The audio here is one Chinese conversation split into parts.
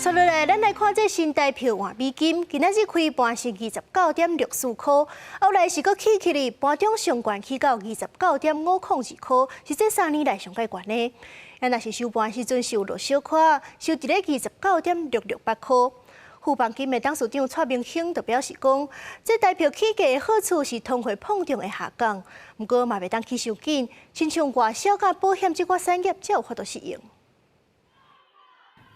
接落来，咱来看这新台票换美金，今仔日开盘是29.64块，后来是搁起哩，盘中上悬起到29.502块，是这3年来上介悬的。若是收盘时阵是有落小可，收伫咧29.668块。富邦金的董事长蔡明兴就表示讲，这台票起价的好处是通货膨胀会下降，不过嘛袂当起伤紧，亲像外销甲保险这款产业才有法度适应。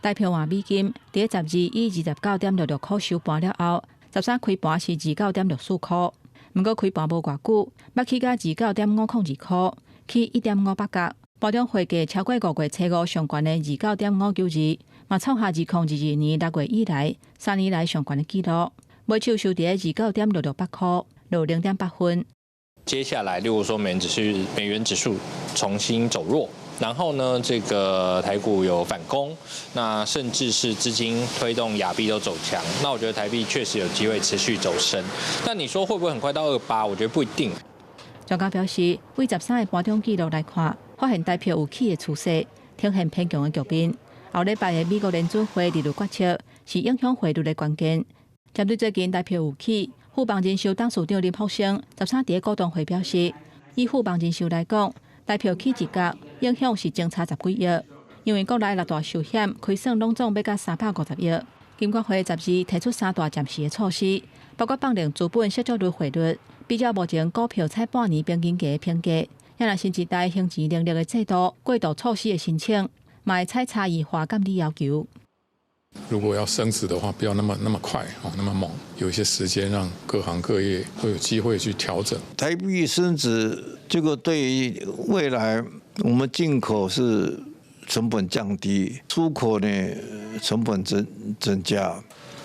台票换美金，伫12以29.66块收盘了后，13开盘是29.64块，不过开盘无偌久，捌起到29.502块，起1.58角。盘中汇价超过5月初5上悬的29.592，嘛创下2022年6月以来3年来上悬的纪录。买手收伫29.668块，落0.8分。接下来，例如说美元指数重新走弱。然后呢，这个台股有反攻，那甚至是资金推动亚币都走强，那我觉得台币确实有机会持续走升。但你说会不会很快到28？我觉得不一定。专家表示，为13个盘中记录来看，发现台票有起的趋势，呈现偏强的局面。后礼拜的美国联准会利率决策是影响汇率的关键。针对最近台票有起，富邦人寿董事长林福生13伫股东会表示，以富邦人寿来讲，台票起一角影响是前差10几亿，因为国内6大寿险亏损拢总要到350亿。金管会12提出3大暂时的措施，包括放令资本涉足率汇率，比较目前股票采半年平均价的评价，也若新一代行钱能力的制度、过渡措施的申请，嘛会采差异化监理要求。如果要升值的话，不要那么快那么猛，有一些时间让各行各业都有机会去调整。台币升值，这个对于未来我们进口是成本降低，出口呢成本增加。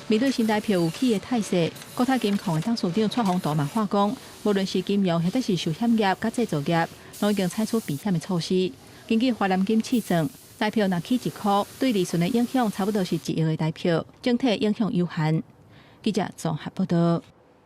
面对新台票有起的态势，国泰金控的董事长蔡宏图嘛话讲，无论是金融或者是寿险业、甲制造业，拢已经采取避险的措施。根据华南金测算，台票若起1块，对利润的影响差不多是1亿的台票，整体影响有限。记者综合报道。